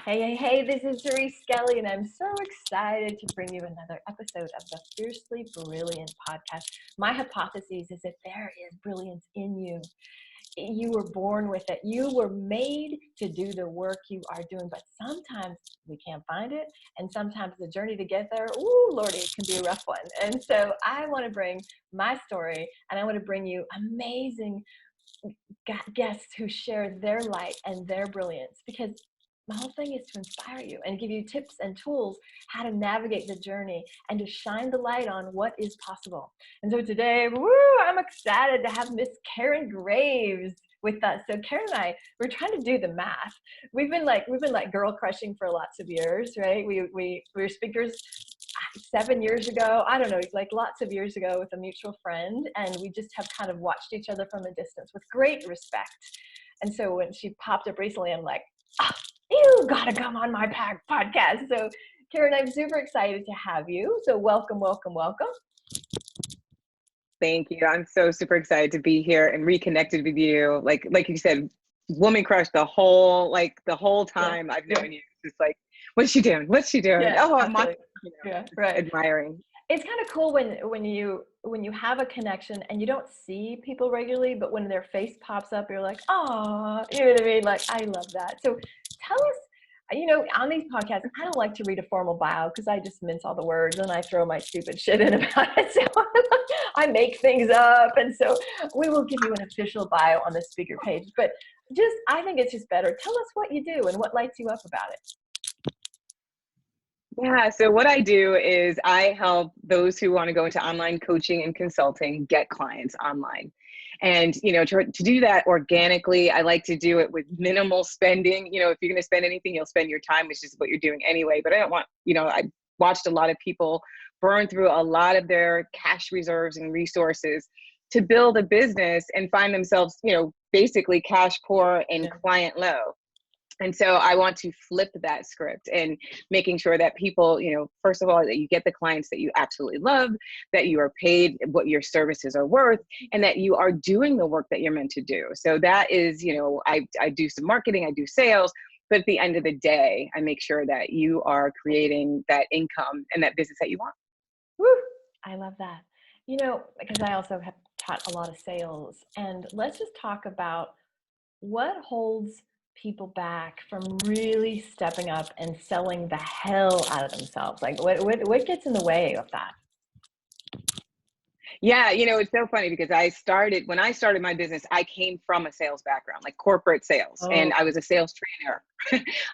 Hey, this is Therese Skelly, and I'm so excited to bring you another episode of the Fiercely Brilliant podcast. My hypothesis is that there is brilliance in you. You were born with it. You were made to do the work you are doing, but sometimes we can't find it, and sometimes the journey to get there, ooh, Lordy, it can be a rough one. And so I want to bring my story, and I want to bring you amazing guests who share their light and their brilliance, because my whole thing is to inspire you and give you tips and tools how to navigate the journey and to shine the light on what is possible. And so today, I'm excited to have Miss Karen Graves with us. So Karen and I, we're trying to do the math. We've been like girl crushing for lots of years, right? We were speakers 7 years ago, I don't know, like lots of years ago with a mutual friend, and we just have kind of watched each other from a distance with great respect. And so when she popped up recently, I'm like, you gotta come on my podcast. So Karen, I'm super excited to have you. So welcome. Thank you. I'm so super excited to be here and reconnected with you. Like you said, woman crush the whole time I've known you. It's just like, what's she doing? What's she doing? Yeah, I'm watching, right. admiring. It's kind of cool when you have a connection and you don't see people regularly, but when their face pops up, you're like, oh, you know what I mean? Like, I love that. So tell us, on these podcasts, I don't like to read a formal bio because I just mince all the words and I throw my stupid shit in about it. So I make things up. And so we will give you an official bio on the speaker page, but I think it's just better. Tell us what you do and what lights you up about it. Yeah, so what I do is I help those who want to go into online coaching and consulting get clients online. And, to do that organically, I like to do it with minimal spending. If you're going to spend anything, you'll spend your time, which is what you're doing anyway. But I don't want, I watched a lot of people burn through a lot of their cash reserves and resources to build a business and find themselves, basically cash poor and client low. And so I want to flip that script and making sure that people, first of all, that you get the clients that you absolutely love, that you are paid what your services are worth, and that you are doing the work that you're meant to do. So that is, I do some marketing, I do sales, but at the end of the day, I make sure that you are creating that income and that business that you want. Woo! I love that. Because I also have taught a lot of sales, and let's just talk about what holds people back from really stepping up and selling the hell out of themselves. Like what gets in the way of that? Yeah, it's so funny because when I started my business, I came from a sales background, like corporate sales, and I was a sales trainer.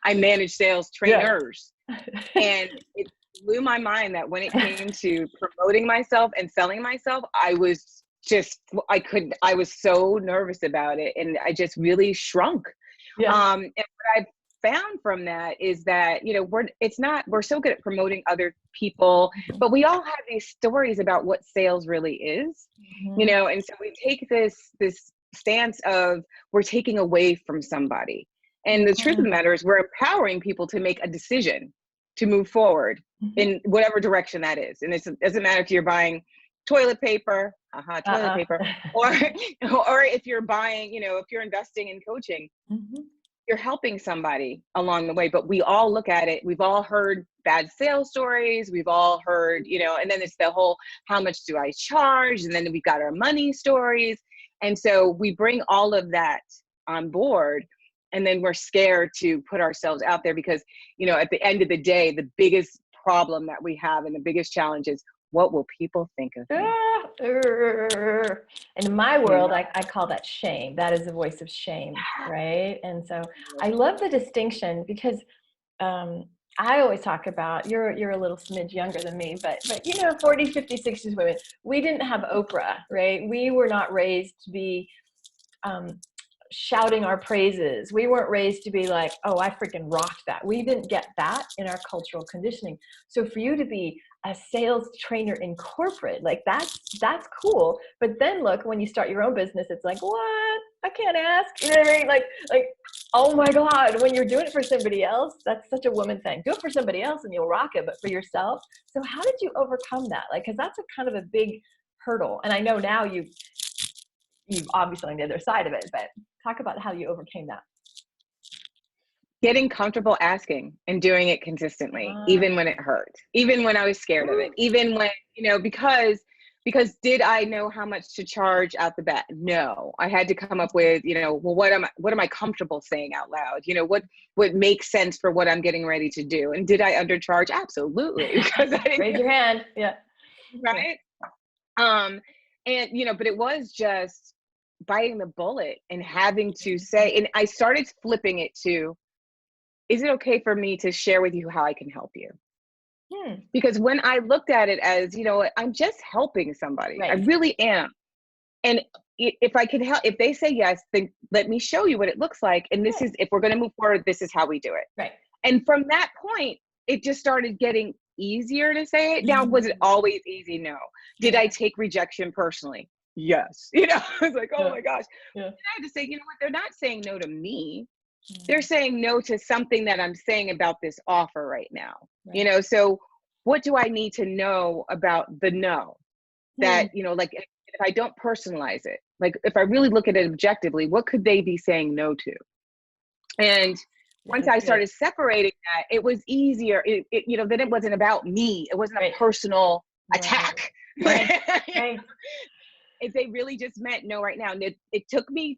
I managed sales trainers. Yeah. And it blew my mind that when it came to promoting myself and selling myself, I was so nervous about it, and I just really shrunk. Yeah. And what I've found from that is that, we're so good at promoting other people, but we all have these stories about what sales really is, and so we take this stance of we're taking away from somebody. And the truth of the matter is we're empowering people to make a decision to move forward in whatever direction that is. And it doesn't matter if you're buying toilet paper, paper, or if you're buying, if you're investing in coaching, you're helping somebody along the way. But we all look at it, we've all heard bad sales stories, we've all heard, and then it's the whole, how much do I charge? And then we've got our money stories. And so we bring all of that on board, and then we're scared to put ourselves out there because, at the end of the day, the biggest problem that we have and the biggest challenge is, what will people think of me? In my world, I call that shame. That is the voice of shame, right? And so I love the distinction because I always talk about, you're a little smidge younger than me, but 40, 50, 60s women, we didn't have Oprah, right? We were not raised to be shouting our praises. We weren't raised to be like, oh, I freaking rocked that. We didn't get that in our cultural conditioning. So for you to be a sales trainer in corporate, like that's cool. But then look, when you start your own business, it's like, what? I can't ask. You know what I mean? Like, oh my God, when you're doing it for somebody else, that's such a woman thing. Do it for somebody else and you'll rock it, but for yourself. So how did you overcome that? Like, cause that's a kind of a big hurdle. And I know now you've obviously on the other side of it, but talk about how you overcame that. getting comfortable asking and doing it consistently, even when it hurt, even when I was scared of it, even when, because did I know how much to charge out the bat? No, I had to come up with, well, what am I comfortable saying out loud? What makes sense for what I'm getting ready to do? And did I undercharge? Absolutely. Because I didn't raise your hand. Yeah. Right. And but it was just biting the bullet and having to say, and I started flipping it to, is it okay for me to share with you how I can help you? Because when I looked at it as, I'm just helping somebody, right. I really am. And if I can help, if they say yes, then let me show you what it looks like. And this is, if we're going to move forward, this is how we do it. Right. And from that point, it just started getting easier to say it. Now, was it always easy? No. Did I take rejection personally? Yes. I was like, oh my gosh. Yeah. And I had to say, you know what? They're not saying no to me. They're saying no to something that I'm saying about this offer right now. Right. So what do I need to know about the no? That, like if I don't personalize it, like if I really look at it objectively, what could they be saying no to? And once I started separating that, it was easier. Then it wasn't about me. It wasn't a personal attack. Right. If they really just meant no right now, and it took me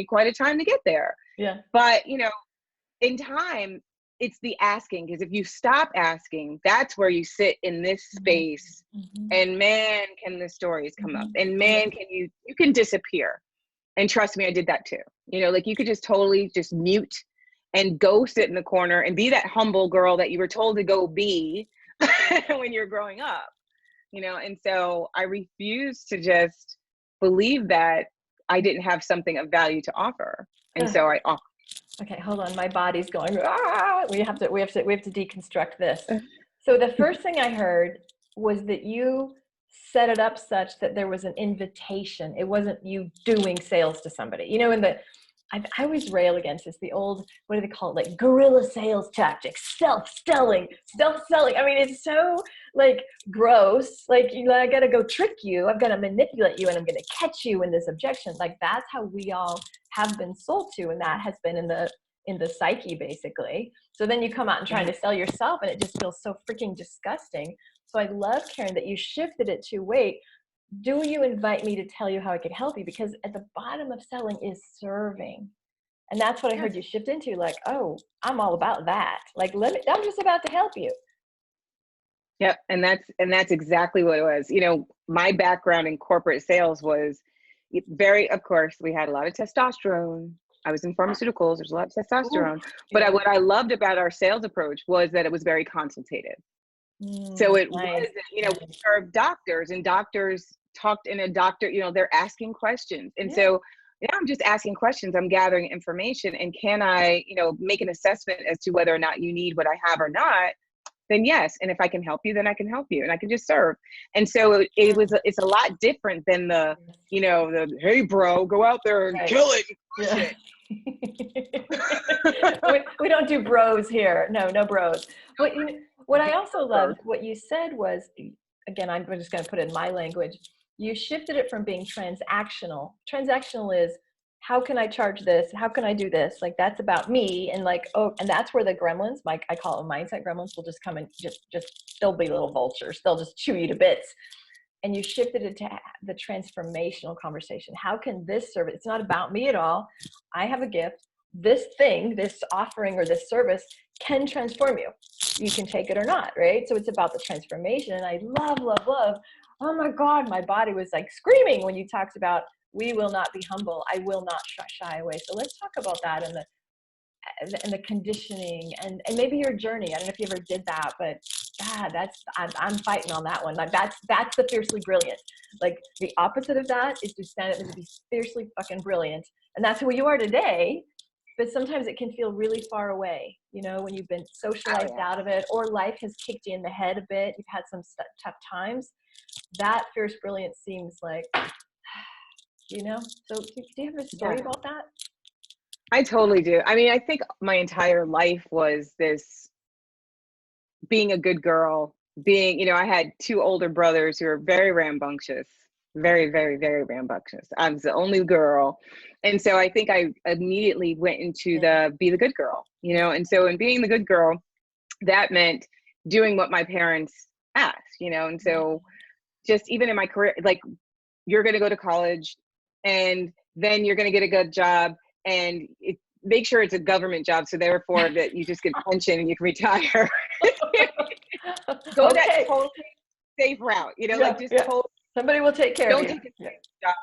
quite a time to get there. Yeah. But in time, it's the asking, because if you stop asking, that's where you sit in this space, and man, can the stories come up, and man, can you can disappear. And trust me, I did that too. Like you could just totally just mute and go sit in the corner and be that humble girl that you were told to go be when you're growing up. And so I refused to just believe that I didn't have something of value to offer. And so I offered. Okay, hold on. My body's going, we have to deconstruct this. So the first thing I heard was that you set it up such that there was an invitation. It wasn't you doing sales to somebody. I always rail against this, the old, what do they call it? Like guerrilla sales tactics, self-selling. I mean, it's so like gross. Like, I got to go trick you. I've got to manipulate you, and I'm going to catch you in this objection. Like that's how we all have been sold to. And that has been in the psyche basically. So then you come out and trying to sell yourself, and it just feels so freaking disgusting. So I love, Karen, that you shifted it to, wait, do you invite me to tell you how I could help you? Because at the bottom of selling is serving. And that's what I heard you shift into, like, oh, I'm all about that. Like, I'm just about to help you. Yep. And that's exactly what it was. My background in corporate sales was of course, we had a lot of testosterone. I was in pharmaceuticals. There's a lot of testosterone. But what I loved about our sales approach was that it was very consultative. So it was, we served doctors, and doctors talked in they're asking questions. And so now I'm just asking questions. I'm gathering information. And can I, make an assessment as to whether or not you need what I have or not? Then yes. And if I can help you, then I can help you, and I can just serve. And so it's a lot different than the hey bro, go out there and kill it. Yeah. we don't do bros here. No bros. But what I also loved, what you said was, again, I'm just going to put it in my language. You shifted it from being transactional. Transactional is, how can I charge this? How can I do this? Like, that's about me. And like, and that's where the gremlins, I call them mindset gremlins, will just come and they'll be little vultures. They'll just chew you to bits. And you shifted it to the transformational conversation. How can this service, it's not about me at all. I have a gift. This thing, this offering or this service can transform you. You can take it or not, right? So it's about the transformation. And I love. Oh my God, my body was like screaming when you talked about, we will not be humble. I will not shy away. So let's talk about that and the conditioning and maybe your journey. I don't know if you ever did that, but I'm fighting on that one. Like that's the fiercely brilliant. Like the opposite of that is to stand up and to be fiercely fucking brilliant. And that's who you are today. But sometimes it can feel really far away, when you've been socialized out of it, or life has kicked you in the head a bit. You've had some tough times. That fierce brilliance seems like, so do you have a story about that? I totally do. I mean, I think my entire life was this being a good girl, I had two older brothers who were very rambunctious. very, very, very rambunctious. I was the only girl. And so I think I immediately went into be the good girl, you know? And so in being the good girl, that meant doing what my parents asked, you know? And so just even in my career, like, you're going to go to college and then you're going to get a good job, and make sure it's a government job. So therefore that you just get a pension and you can retire. Go that totally safe route, you know, like just somebody will take care of you. Don't take a sales job.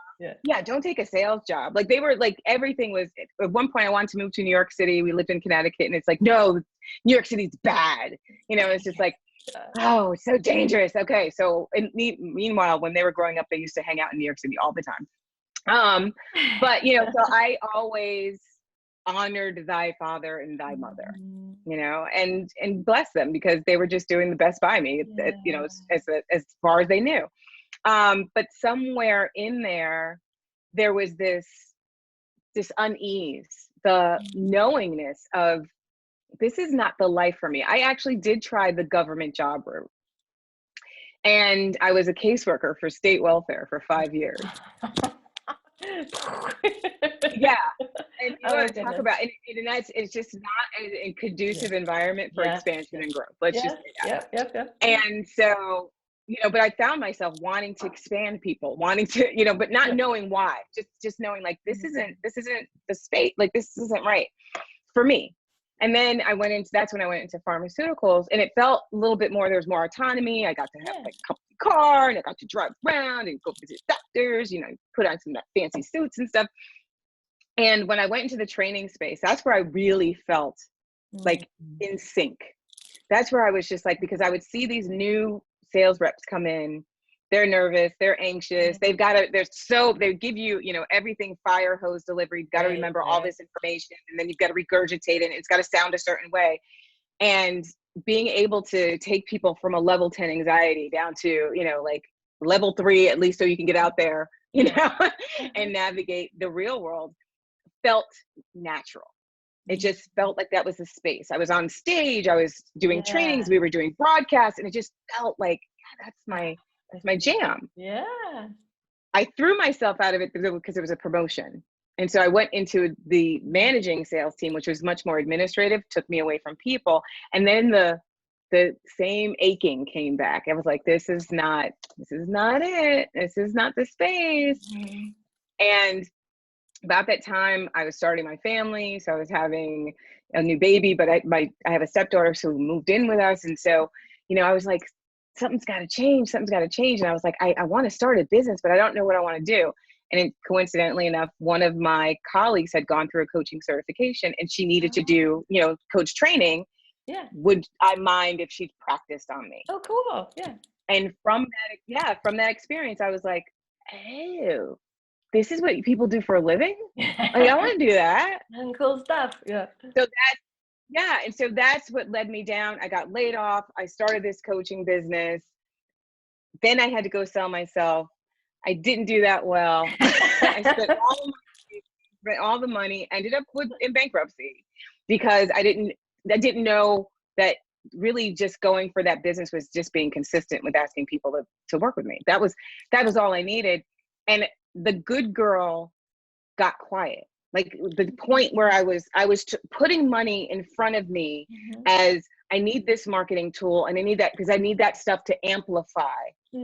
Yeah, don't take a sales job. Like, they were like, everything was, at one point I wanted to move to New York City. We lived in Connecticut, and it's like, no, New York City's bad. You know, it's just like, oh, it's so dangerous. Okay. So meanwhile, when they were growing up, they used to hang out in New York City all the time. But, you know, so I always honored thy father and thy mother, you know, and bless them, because they were just doing the best by me, you know, as far as they knew. But somewhere in there was this unease, the knowingness of, this is not the life for me. I actually did try the government job route, and I was a caseworker for state welfare for 5 years. Yeah. And you want to talk about, and it's just not a conducive environment for expansion and growth. Let's just say that. And so, you know, but I found myself wanting to expand people, wanting to, you know, but not knowing why, just knowing like, this isn't the space, like, this isn't right for me. And then that's when I went into pharmaceuticals, and it felt a little bit more, there was more autonomy. I got to have like a company car, and I got to drive around and go visit doctors, you know, put on some fancy suits and stuff. And when I went into the training space, that's where I really felt like in sync. That's where I was just like, because I would see these new sales reps come in, they're nervous, they're anxious, they give you, you know, everything fire hose delivery. You've got to remember all this information, and then you've got to regurgitate it, and it's got to sound a certain way. And being able to take people from a level 10 anxiety down to, you know, like level 3, at least, so you can get out there, you know, and navigate the real world, felt natural. It just felt like that was the space. I was on stage, I was doing trainings, we were doing broadcasts, and it just felt like, that's my jam. Yeah. I threw myself out of it because it was a promotion. And so I went into the managing sales team, which was much more administrative, took me away from people. And then the same aching came back. I was like, this is not it. This is not the space. And about that time, I was starting my family. So I was having a new baby, but I have a stepdaughter who moved in with us. And so, you know, I was like, something's got to change. And I was like, I want to start a business, but I don't know what I want to do. And coincidentally enough, one of my colleagues had gone through a coaching certification, and she needed to do, you know, coach training. Yeah. Would I mind if she practiced on me? Oh, cool. Yeah. And from that experience, I was like, oh, this is what people do for a living? Like, I want to do that. And cool stuff. Yeah. So and so that's what led me down. I got laid off. I started this coaching business. Then I had to go sell myself. I didn't do that well. I spent all the money, ended up in bankruptcy, because I didn't know that really just going for that business was just being consistent with asking people to work with me. That was all I needed. And the good girl got quiet. Like, the point where I was putting money in front of me as, I need this marketing tool, and I need that because I need that stuff to amplify. I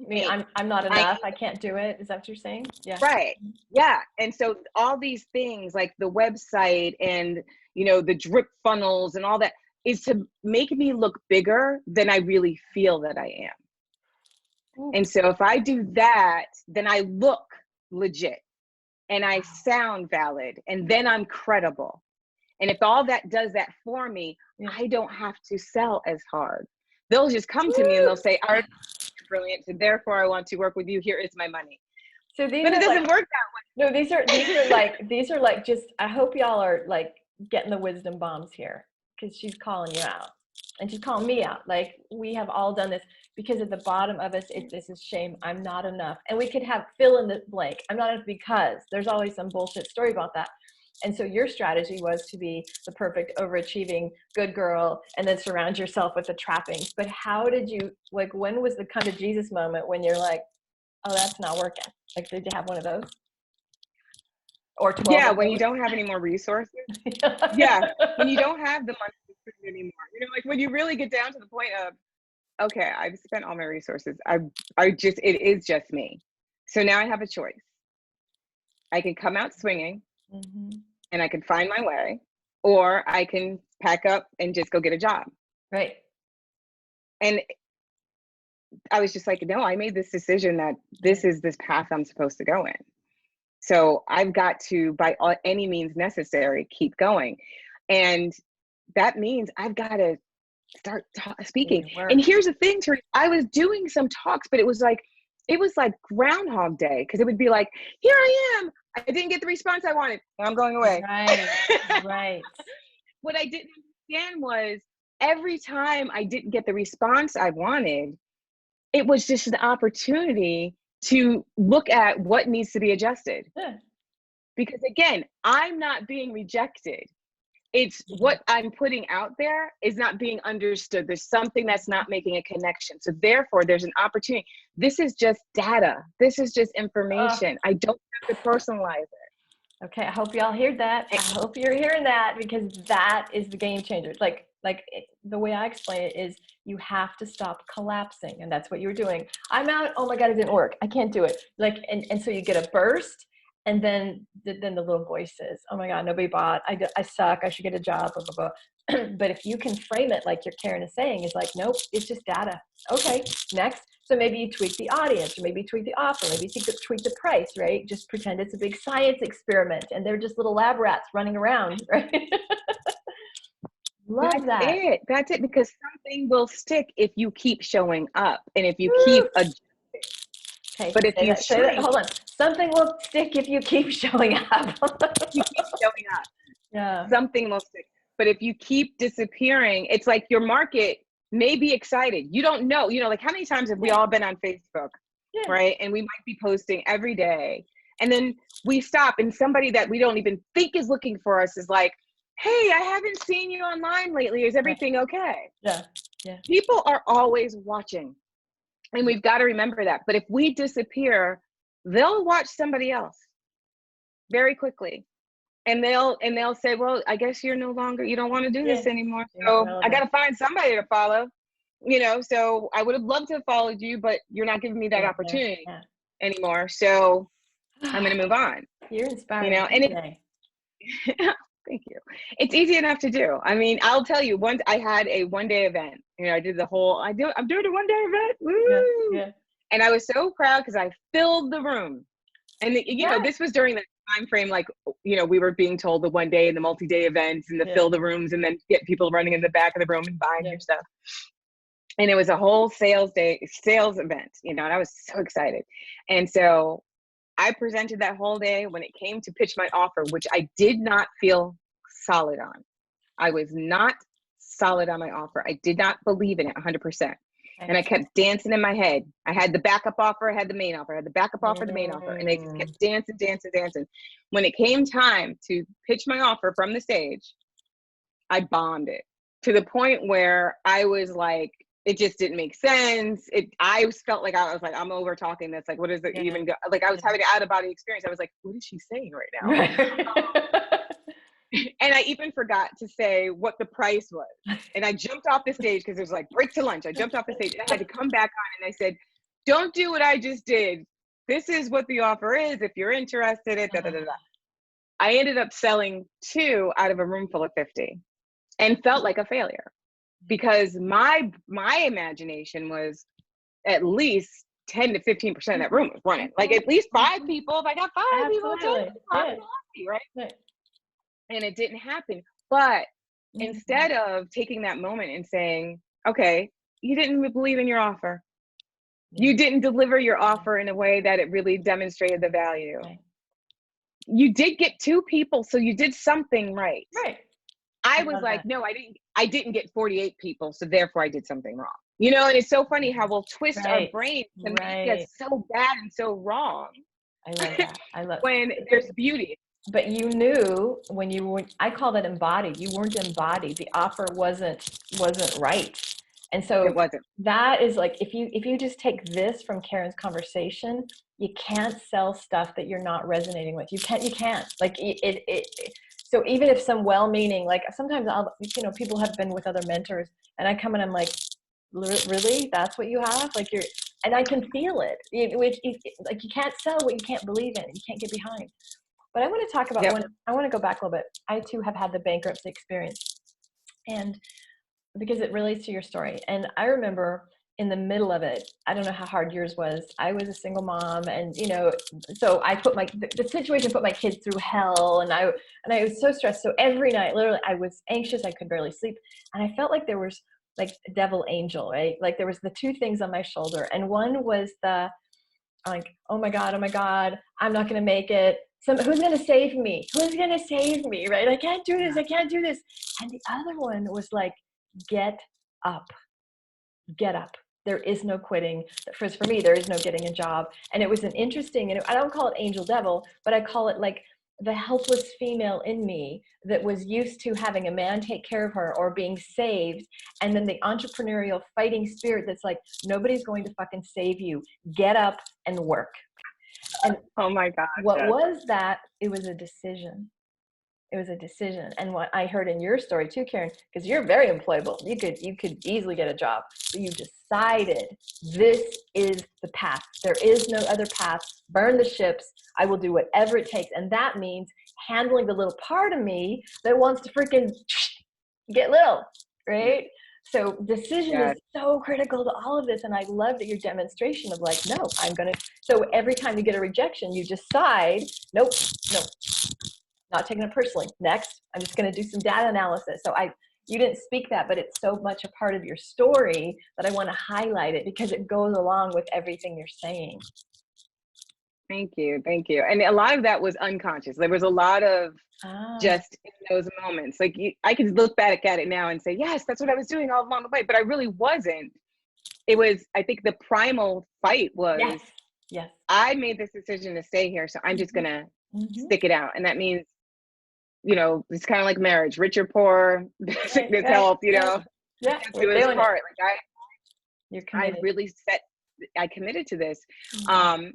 mean, I'm not enough. I can't do it. Is that what you're saying? Yeah. Right. Yeah. And so all these things, like the website and, you know, the drip funnels and all that, is to make me look bigger than I really feel that I am. Ooh. And so if I do that, then I look legit and I sound valid, and then I'm credible. And if all that does that for me, I don't have to sell as hard. They'll just come to me and they'll say, "You're brilliant, so therefore I want to work with you. Here is my money." So these, but it doesn't work that No, way. these are like just, I hope y'all are like getting the wisdom bombs here, because she's calling you out, and she's calling me out. Like, we have all done this, because at the bottom of us, this is shame. I'm not enough. And we could have fill in the blank. I'm not enough, because there's always some bullshit story about that. And so your strategy was to be the perfect overachieving good girl, and then surround yourself with the trappings. But how did you, like, when was the come to Jesus moment when you're like, oh, that's not working. Like, did you have one of those? Or 12 Yeah, of when those? you don't have any more resources. Yeah, when you don't have the money to spend anymore. You know, like when you really get down to the point of, okay, I've spent all my resources. It is just me. So now I have a choice. I can come out swinging and I can find my way, or I can pack up and just go get a job. Right. And I was just like, no, I made this decision that this is this path I'm supposed to go in. So I've got to, by any means necessary, keep going. And that means I've got to start speaking. And here's the thing, Teresa, I was doing some talks, but it was like Groundhog Day, because it would be like, here I am. I didn't get the response I wanted. I'm going away. Right, right. What I didn't understand was every time I didn't get the response I wanted, it was just an opportunity to look at what needs to be adjusted. Yeah. Because again, I'm not being rejected. It's what I'm putting out there is not being understood. There's something that's not making a connection. So therefore, there's an opportunity. This is just data. This is just information. I don't have to personalize it. Okay, I hope y'all heard that. I hope you're hearing that, because that is the game changer. Like the way I explain it is, you have to stop collapsing, and that's what you were doing. I'm out. Oh my God, it didn't work. I can't do it. Like, and so you get a burst, and then the little voice says, oh my God, nobody bought. I suck. I should get a job. Blah blah blah. But if you can frame it like your Karen is saying, is like, nope, it's just data. Okay, next. So maybe you tweak the audience, or maybe you tweak the offer, maybe you tweak the price, right? Just pretend it's a big science experiment and they're just little lab rats running around, right? Love that. That's it, because something will stick if you keep showing up and if you keep adjusting. Okay, but if you hold on. Something will stick if you keep showing up. You keep showing up. Yeah. Something will stick. But if you keep disappearing, it's like your market may be excited. You don't know. You know, like how many times have we all been on Facebook, right? And we might be posting every day. And then we stop and somebody that we don't even think is looking for us is like, hey, I haven't seen you online lately. Is everything okay? Yeah. Yeah. People are always watching. And we've got to remember that. But if we disappear, they'll watch somebody else very quickly. And they'll say, well, I guess you don't want to do this anymore. So I got to find somebody to follow, you know, so I would have loved to have followed you, but you're not giving me that opportunity anymore. So I'm going to move on. You're inspiring. You know, and thank you. It's easy enough to do. I mean, I'll tell you, once I had a one-day event, you know, I'm doing a one-day event. Woo! Yeah. And I was so proud because I filled the room. And you know, this was during the time frame, like, you know, we were being told the one day and the multi-day events and the fill the rooms and then get people running in the back of the room and buying your stuff. And it was a whole sales event, you know, and I was so excited. And so I presented that whole day. When it came to pitch my offer, which I did not feel solid on. I was not solid on my offer. I did not believe in it 100%. And I kept dancing in my head. I had the backup offer, I had the main offer, I had the backup offer, the main offer, and they just kept dancing. When it came time to pitch my offer from the stage, I bombed it to the point where I was like, it just didn't make sense. I felt like I was like, I'm over talking this. Like, what is it even go? Like, I was having an out of body experience. I was like, what is she saying right now? And I even forgot to say what the price was. And I jumped off the stage because it was like break to lunch. I jumped off the stage and I had to come back on and I said, don't do what I just did. This is what the offer is. If you're interested, I ended up selling 2 out of a room full of 50 and felt like a failure because my imagination was at least 10 to 15% of that room was running. Like at least 5 people. If I got 5 people, I'm happy, right? And it didn't happen. But instead of taking that moment and saying, okay, you didn't believe in your offer. You didn't deliver your offer in a way that it really demonstrated the value. You did get 2 people, so you did something right. Right. I was like, no, I didn't get 48 people, so therefore I did something wrong. You know, and it's so funny how we'll twist our brain to make it so bad and so wrong. I love that. I love when there's beauty. But you knew when you were, I call that embodied. You weren't embodied. The offer wasn't right. And so it wasn't. that is like, if you just take this from Karen's conversation, you can't sell stuff that you're not resonating with. You can't like so even if some well-meaning, like sometimes people have been with other mentors and I come and I'm like, really, that's what you have? Like and I can feel it. Like you can't sell what you can't believe in. You can't get behind. But I want to talk about I want to go back a little bit. I too have had the bankruptcy experience, and because it relates to your story. And I remember in the middle of it, I don't know how hard yours was. I was a single mom, and so I put the situation put my kids through hell, and I was so stressed. So every night, literally, I was anxious. I could barely sleep, and I felt like there was like devil angel, right? Like there was the two things on my shoulder, and one was the like, oh my God, I'm not going to make it. Who's going to save me? Who's going to save me? Right? I can't do this. And the other one was like, get up. There is no quitting. For me, there is no getting a job. And it was an interesting, and I don't call it angel devil, but I call it like the helpless female in me that was used to having a man take care of her or being saved. And then the entrepreneurial fighting spirit that's like, nobody's going to fucking save you. Get up and work. And oh my God. What was that? It was a decision. And what I heard in your story too, Karen, because you're very employable, you could easily get a job, but you decided this is the path. There is no other path. Burn the ships. I will do whatever it takes. And that means handling the little part of me that wants to freaking get little, right? So decision is so critical to all of this. And I love that your demonstration of like, no, so every time you get a rejection, you decide, nope, not taking it personally. Next, I'm just going to do some data analysis. So you didn't speak that, but it's so much a part of your story that I want to highlight it because it goes along with everything you're saying. Thank you. And a lot of that was unconscious. There was a lot of just in those moments. Like I can look back at it now and say, yes, that's what I was doing all along the way, but I really wasn't. It was, I think the primal fight was, yes. I made this decision to stay here, so I'm just going to stick it out. And that means, it's kind of like marriage, rich or poor, sickness, health, Yeah, do his part. Like I really I committed to this. And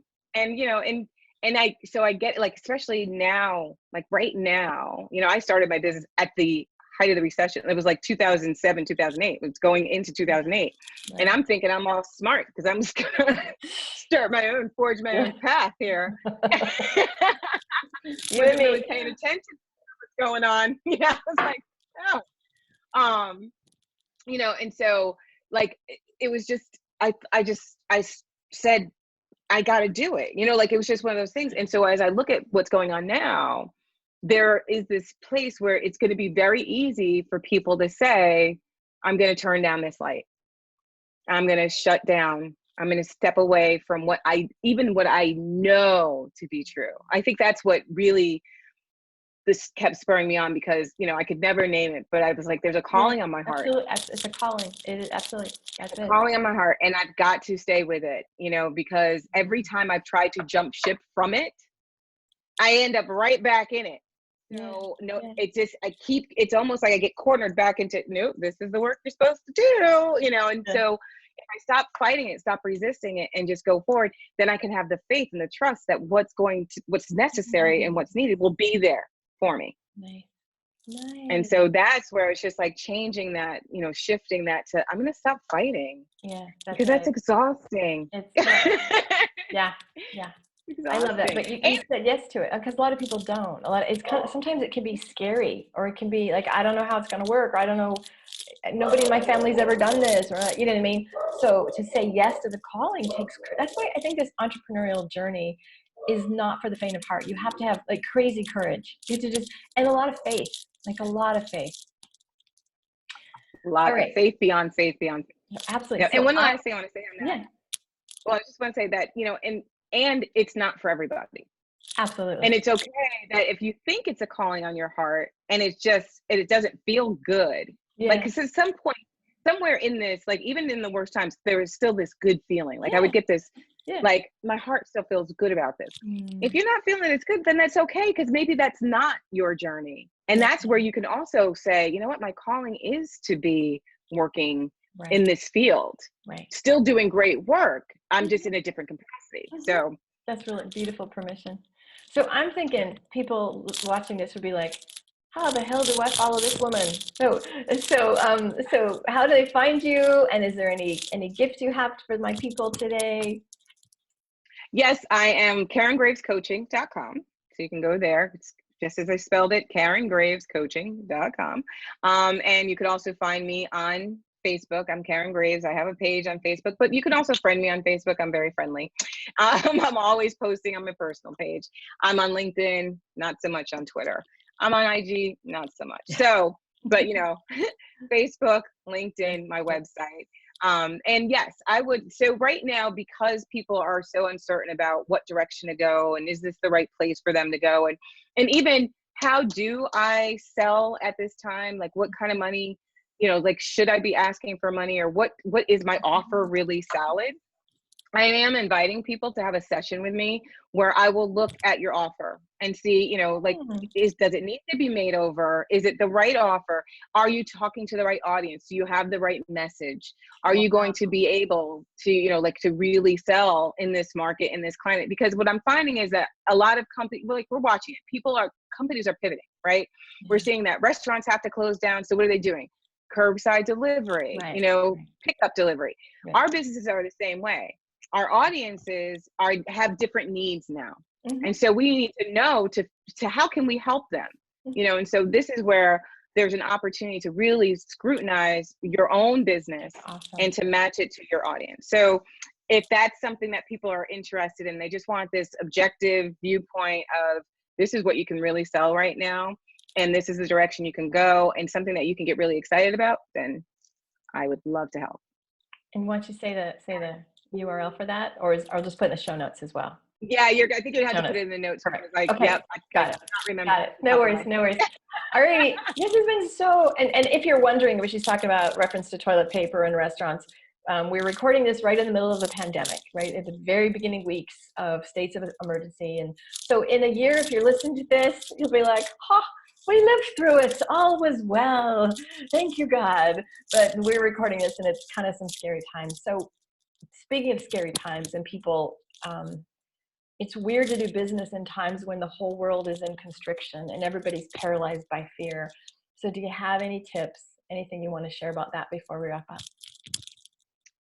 I get like, especially now, like right now, I started my business at the height of the recession. It was like 2007, 2008. It was going into 2008. Right. And I'm thinking I'm all smart because I'm just going to forge my own path here. You wasn't really paying attention to what's going on. I was like, oh. And so like, it was just, I said, I got to do it, like it was just one of those things. And so as I look at what's going on now, there is this place where it's going to be very easy for people to say, I'm going to turn down this light. I'm going to shut down. I'm going to step away from what I know to be true. I think that's what really this kept spurring me on because, I could never name it, but I was like, there's a calling on my heart. Absolutely. It's a calling. It is absolutely. That's it. Calling on my heart. And I've got to stay with it, because every time I've tried to jump ship from it, I end up right back in it. So it's almost like I get cornered back into, nope, this is the work you're supposed to do, and so if I stop fighting it, stop resisting it and just go forward, then I can have the faith and the trust that what's necessary and what's needed will be there for me. Nice. And so that's where it's just like changing that, shifting that to, I'm going to stop fighting. Yeah. Because that's exhausting. Yeah. I love that, but you said yes to it because a lot of people don't. Sometimes it can be scary, or it can be like, I don't know how it's going to work, or I don't know, nobody in my family's ever done this, or you know what I mean. So to say yes to the calling that's why I think this entrepreneurial journey is not for the faint of heart. You have to have like crazy courage. You have to and a lot of faith, like a lot of faith. A lot of faith beyond faith beyond faith. Absolutely. Yeah. So and one last thing I want to say on that. Yeah. Well, I just want to say that, and it's not for everybody. Absolutely. And it's okay that if you think it's a calling on your heart and it doesn't feel good, like, because at some point, somewhere in this, like even in the worst times, there is still this good feeling. Like I would get this, like my heart still feels good about this. If you're not feeling it's good, then that's okay. Because maybe that's not your journey. And that's where you can also say, you know what, my calling is to be working in this field, still doing great work. I'm just in a different capacity. So that's really beautiful permission. So I'm thinking people watching this would be like, how the hell do I follow this woman? So how do they find you? And is there any gifts you have for my people today? Yes, I am KarenGravesCoaching.com. So you can go there. It's just as I spelled it, KarenGravesCoaching.com. And you could also find me on Facebook. I'm Karen Graves. I have a page on Facebook, but you can also friend me on Facebook. I'm very friendly. I'm always posting on my personal page. I'm on LinkedIn, not so much on Twitter. I'm on IG, not so much. So, but you know, Facebook, LinkedIn, my website. And yes, I would. So right now, because people are so uncertain about what direction to go and is this the right place for them to go, and even how do I sell at this time? Like what kind of money, you know, like should I be asking for money, or what is my offer really solid? I am inviting people to have a session with me where I will look at your offer and see, you know, like, does it need to be made over? Is it the right offer? Are you talking to the right audience? Do you have the right message? Are you going to be able to, you know, like to really sell in this market, in this climate? Because what I'm finding is that a lot of companies, like we're watching it, companies are pivoting, right? We're seeing that restaurants have to close down. So what are they doing? Curbside delivery, you know, pickup delivery. Our businesses are the same way. Our audiences have different needs now. And so we need to know to how can we help them, you know? And so this is where there's an opportunity to really scrutinize your own business and to match it to your audience. So if that's something that people are interested in, they just want this objective viewpoint of this is what you can really sell right now, and this is the direction you can go, and something that you can get really excited about, then I would love to help. And once you say the URL for that, or I'll just put in the show notes as well. Yeah, I think you have to put it in the notes. Like, okay. Yep, got it. Remember. Got it. No worries. All right. This has been so, and if you're wondering what she's talking about, reference to toilet paper in restaurants, we're recording this right in the middle of the pandemic, right at the very beginning weeks of states of emergency. And so in a year, if you're listening to this, you'll be like, we lived through it. All was well. Thank you, God. But we're recording this and it's kind of some scary times. So speaking of scary times and people, it's weird to do business in times when the whole world is in constriction and everybody's paralyzed by fear. So do you have any tips, anything you want to share about that before we wrap up?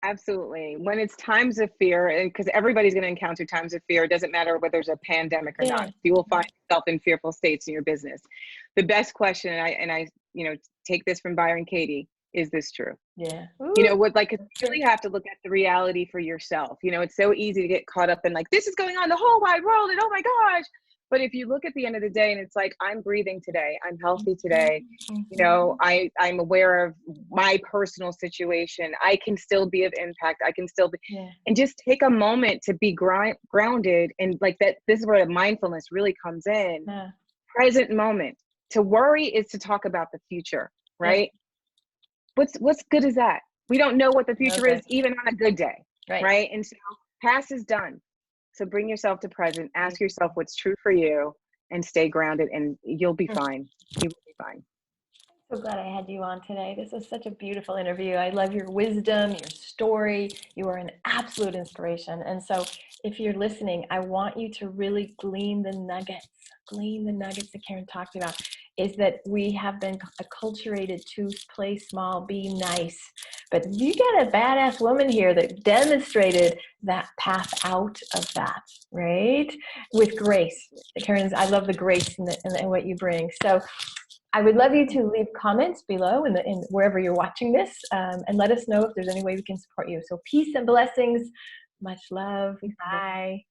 Absolutely. When it's times of fear, and because everybody's going to encounter times of fear, it doesn't matter whether there's a pandemic or not. You will find yourself in fearful states in your business. The best question, and I, you know, take this from Byron Katie, is this true? Yeah. You know what, like, you really have to look at the reality for yourself. You know, it's so easy to get caught up in like, this is going on the whole wide world and oh my gosh. But if you look at the end of the day and it's like, I'm breathing today, I'm healthy today, you know, I'm aware of my personal situation, I can still be of impact, I can still be, and just take a moment to be grounded. And like that, this is where the mindfulness really comes in. Present moment. To worry is to talk about the future, right? What's good is that? We don't know what the future is even on a good day, right? And so past is done. So bring yourself to present, ask yourself what's true for you, and stay grounded, and you'll be fine. You will be fine. I'm so glad I had you on today. This was such a beautiful interview. I love your wisdom, your story. You are an absolute inspiration. And so if you're listening, I want you to really glean the nuggets that Karen talked about, is that we have been acculturated to play small, be nice. But you get a badass woman here that demonstrated that path out of that, right? With grace. Karen's, I love the grace and what you bring. So I would love you to leave comments below in wherever you're watching this, and let us know if there's any way we can support you. So peace and blessings. Much love. Bye.